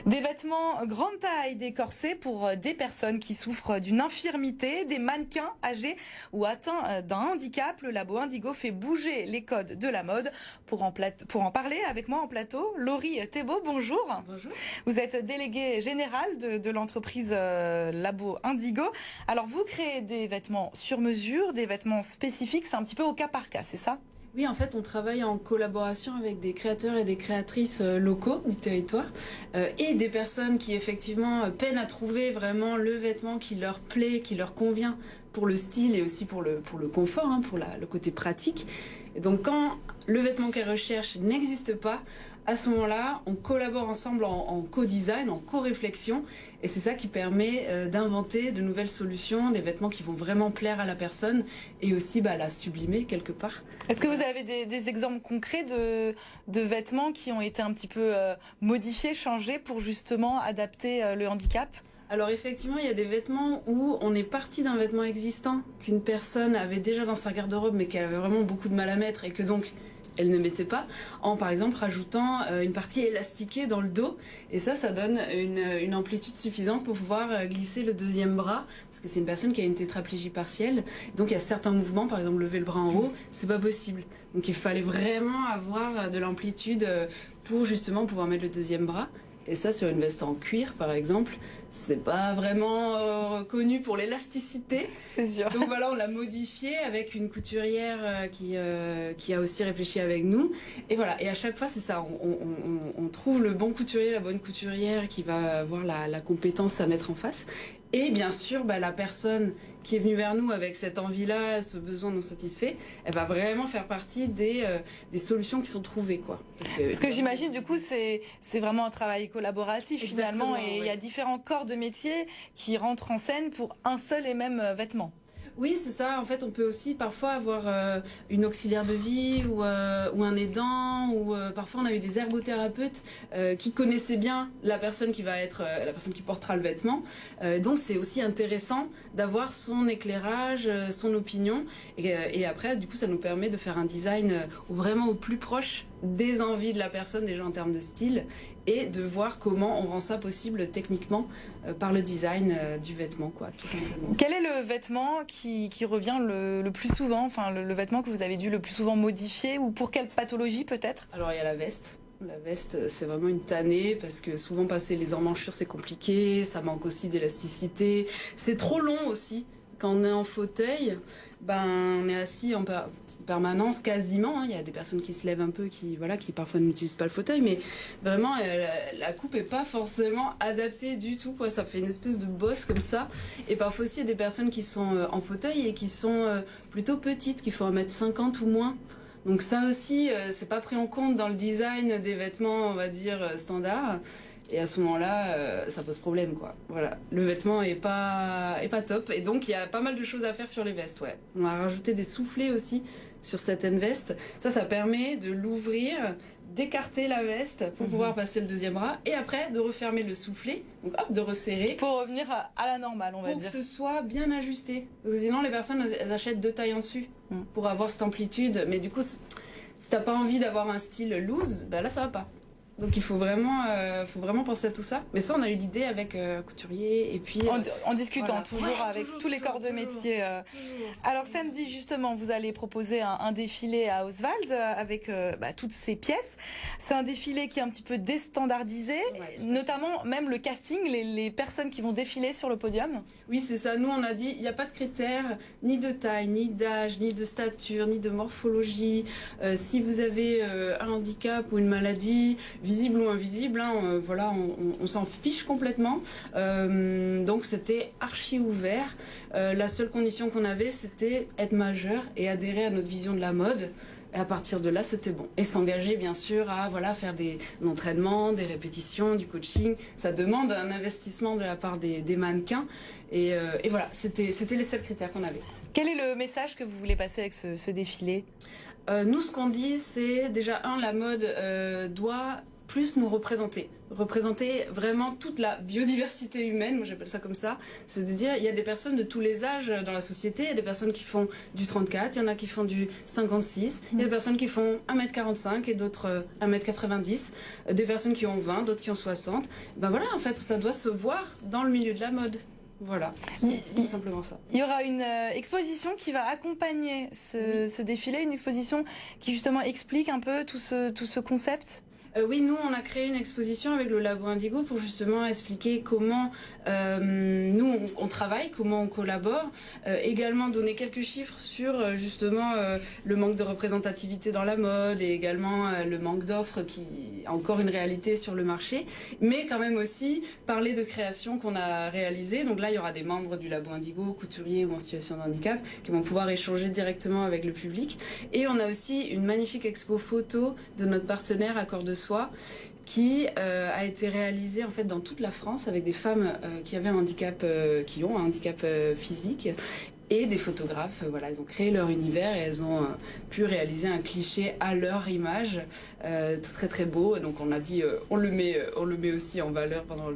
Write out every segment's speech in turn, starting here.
Des vêtements grande taille, des corsets pour des personnes qui souffrent d'une infirmité, des mannequins âgés ou atteints d'un handicap. Le labo Indigo fait bouger les codes de la mode. Pour en parler avec moi en plateau, Laurie Thébault, bonjour. Bonjour. Vous êtes déléguée générale de l'entreprise Labo Indigo. Alors vous créez des vêtements sur mesure, des vêtements spécifiques, c'est un petit peu au cas par cas, c'est ça ? Oui, en fait, on travaille en collaboration avec des créateurs et des créatrices locaux du territoire et des personnes qui, effectivement, peinent à trouver vraiment le vêtement qui leur plaît, qui leur convient pour le style et aussi pour le confort, pour le côté pratique. Et donc, quand le vêtement qu'elles recherchent n'existe pas, à ce moment-là, on collabore ensemble en co-design, en co-réflexion. Et c'est ça qui permet d'inventer de nouvelles solutions, des vêtements qui vont vraiment plaire à la personne et aussi la sublimer quelque part. Est-ce que vous avez des exemples concrets de vêtements qui ont été un petit peu modifiés, changés pour justement adapter le handicap ? Alors effectivement, il y a des vêtements où on est parti d'un vêtement existant qu'une personne avait déjà dans sa garde-robe mais qu'elle avait vraiment beaucoup de mal à mettre et que donc elle ne mettait pas, en par exemple rajoutant une partie élastiquée dans le dos. Et ça donne une amplitude suffisante pour pouvoir glisser le deuxième bras, parce que c'est une personne qui a une tétraplégie partielle. Donc il y a certains mouvements, par exemple lever le bras en haut, c'est pas possible. Donc il fallait vraiment avoir de l'amplitude pour justement pouvoir mettre le deuxième bras. Et ça, sur une veste en cuir, par exemple, c'est pas vraiment connu pour l'élasticité. C'est sûr. Donc voilà, on l'a modifié avec une couturière qui a aussi réfléchi avec nous. Et voilà, et à chaque fois, c'est ça, on trouve le bon couturier, la bonne couturière qui va avoir la compétence à mettre en face. Et bien sûr, la personne qui est venue vers nous avec cette envie-là, ce besoin non satisfait, elle va vraiment faire partie des solutions qui sont trouvées, quoi. Parce que j'imagine, du coup, c'est vraiment un travail collaboratif. Exactement, finalement, et il y a différents corps de métier qui rentrent en scène pour un seul et même vêtement. Oui, c'est ça. En fait, on peut aussi parfois avoir une auxiliaire de vie ou un aidant, ou parfois on a eu des ergothérapeutes qui connaissaient bien la personne qui va être la personne qui portera le vêtement. Donc c'est aussi intéressant d'avoir son éclairage, son opinion, et après, du coup, ça nous permet de faire un design vraiment au plus proche des envies de la personne, déjà en termes de style, et de voir comment on rend ça possible techniquement par le design du vêtement, quoi, tout simplement. Quel est le vêtement qui revient le plus souvent, enfin le vêtement que vous avez dû le plus souvent modifier, ou pour quelle pathologie peut-être ? Alors il y a la veste. La veste, c'est vraiment une tannée parce que souvent passer les emmanchures, c'est compliqué, ça manque aussi d'élasticité. C'est trop long aussi. Quand on est en fauteuil, on est assis en permanence quasiment. Il y a des personnes qui se lèvent un peu, qui parfois n'utilisent pas le fauteuil, mais vraiment la coupe est pas forcément adaptée du tout, quoi. Ça fait une espèce de bosse comme ça. Et parfois aussi il y a des personnes qui sont en fauteuil et qui sont plutôt petites, qui font 1m50 ou moins. Donc ça aussi, c'est pas pris en compte dans le design des vêtements, on va dire, standards. Et à ce moment-là, ça pose problème, quoi. Voilà, le vêtement est pas top. Et donc, il y a pas mal de choses à faire sur les vestes, ouais. On a rajouté des soufflets aussi sur certaines vestes. Ça permet de l'ouvrir, d'écarter la veste pour pouvoir passer le deuxième bras. Et après, de refermer le soufflet, donc hop, de resserrer. Pour revenir à la normale, on va dire. Pour que ce soit bien ajusté. Parce que sinon, les personnes, elles achètent 2 tailles en dessus pour avoir cette amplitude. Mais du coup, si t'as pas envie d'avoir un style loose, là, ça va pas. Donc il faut vraiment penser à tout ça. Mais ça, on a eu l'idée avec couturier et puis... En discutant, toujours avec toujours, tous les corps de métier. Alors samedi, justement, vous allez proposer un défilé à Oswald avec toutes ces pièces. C'est un défilé qui est un petit peu déstandardisé, notamment même le casting, les personnes qui vont défiler sur le podium. Oui, c'est ça. Nous, on a dit, il n'y a pas de critères, ni de taille, ni d'âge, ni de stature, ni de morphologie. Si vous avez un handicap ou une maladie, visible ou invisible, on s'en fiche complètement. Donc c'était archi ouvert. La seule condition qu'on avait, c'était être majeur et adhérer à notre vision de la mode. Et à partir de là, c'était bon. Et s'engager, bien sûr, à faire des entraînements, des répétitions, du coaching. Ça demande un investissement de la part des mannequins. Et voilà, c'était les seuls critères qu'on avait. Quel est le message que vous voulez passer avec ce défilé ? Nous, ce qu'on dit, c'est déjà, la mode doit plus nous représenter vraiment toute la biodiversité humaine, moi j'appelle ça comme ça, c'est de dire il y a des personnes de tous les âges dans la société, il y a des personnes qui font du 34, il y en a qui font du 56, il y a des personnes qui font 1m45 et d'autres 1m90, des personnes qui ont 20, d'autres qui ont 60. Ben voilà, en fait, ça doit se voir dans le milieu de la mode. Voilà, c'est tout simplement ça. Il y aura une exposition qui va accompagner ce défilé, une exposition qui justement explique un peu tout ce concept. Oui, nous, on a créé une exposition avec le Labo Indigo pour justement expliquer comment nous, on travaille, comment on collabore. Également donner quelques chiffres sur justement le manque de représentativité dans la mode et également le manque d'offres qui est encore une réalité sur le marché. Mais quand même aussi parler de créations qu'on a réalisées. Donc là, il y aura des membres du Labo Indigo, couturiers ou en situation de handicap, qui vont pouvoir échanger directement avec le public. Et on a aussi une magnifique expo photo de notre partenaire Accord de Soi, qui a été réalisée en fait dans toute la France avec des femmes qui avaient un handicap, qui ont un handicap physique. Et des photographes, voilà, ils ont créé leur univers et elles ont pu réaliser un cliché à leur image, très très beau. Donc on a dit, on le met aussi en valeur pendant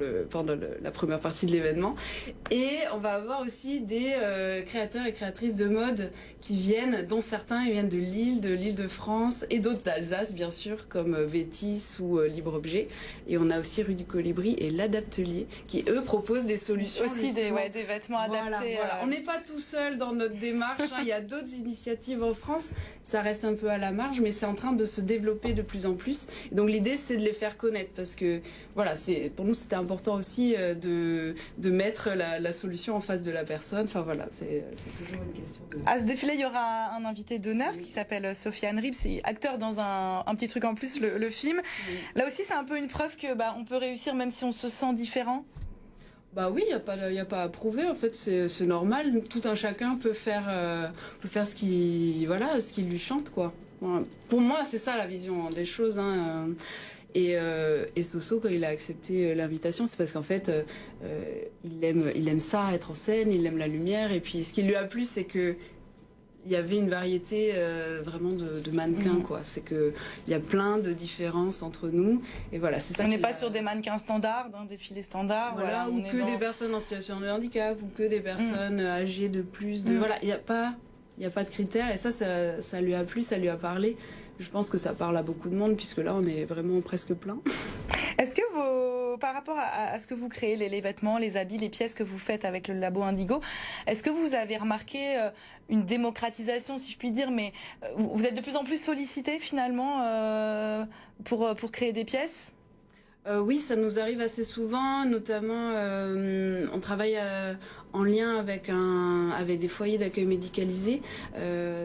la première partie de l'événement. Et on va avoir aussi des créateurs et créatrices de mode qui viennent, dont certains ils viennent de l'Île-de-France et d'autres d'Alsace bien sûr, comme Vétis ou Libre Objet. Et on a aussi Rue du Colibri et l'Adaptelier qui eux proposent des solutions aussi des vêtements adaptés. Voilà. On n'est pas tout seul dans notre démarche, hein. Il y a d'autres initiatives en France, ça reste un peu à la marge, mais c'est en train de se développer de plus en plus. Et donc l'idée, c'est de les faire connaître, parce que voilà, pour nous, c'était important aussi de mettre la solution en face de la personne. Enfin voilà, c'est toujours une question. À ce défilé, il y aura un invité d'honneur qui s'appelle Sofiane Rib, c'est acteur dans un petit truc en plus, le film. Oui. Là aussi, c'est un peu une preuve que on peut réussir même si on se sent différent. Bah oui, il y a pas à prouver, en fait, c'est normal. Tout un chacun peut faire ce qui lui chante, quoi. Voilà. Pour moi, c'est ça la vision des choses, hein. Et Soso, quand il a accepté l'invitation, c'est parce qu'en fait, il aime ça, être en scène, il aime la lumière. Et puis, ce qui lui a plu, c'est que il y avait une variété vraiment de mannequins, quoi. C'est que il y a plein de différences entre nous, et voilà, c'est ça. On n'est pas sur des mannequins standards, d'un défilé standard, voilà, ou que des personnes en situation de handicap, ou que des personnes âgées de plus de. Voilà, il n'y a pas de critères, et ça lui a plu, ça lui a parlé. Je pense que ça parle à beaucoup de monde, puisque là, on est vraiment presque plein. Est-ce que par rapport à ce que vous créez, les vêtements, les habits, les pièces que vous faites avec le Labo Indigo, est-ce que vous avez remarqué une démocratisation, si je puis dire, mais vous êtes de plus en plus sollicité finalement pour créer des pièces ? Oui, ça nous arrive assez souvent, notamment on travaille en lien avec des foyers d'accueil médicalisé,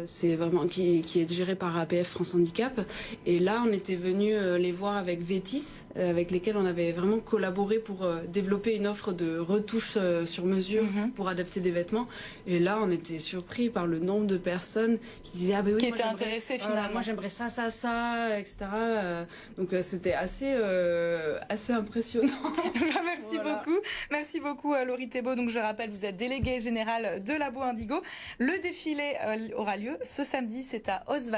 c'est vraiment qui est géré par APF France Handicap, et là on était venu les voir avec Vétis, avec lesquels on avait vraiment collaboré pour développer une offre de retouches sur mesure pour adapter des vêtements, et là on était surpris par le nombre de personnes qui disaient oui, qui étaient intéressées finalement. Moi j'aimerais ça, etc. Donc c'était assez impressionnant. Merci beaucoup Laurie Thébault. Donc je rappelle, vous êtes déléguée générale de Labo Indigo. Le défilé aura lieu ce samedi, c'est à Oswald.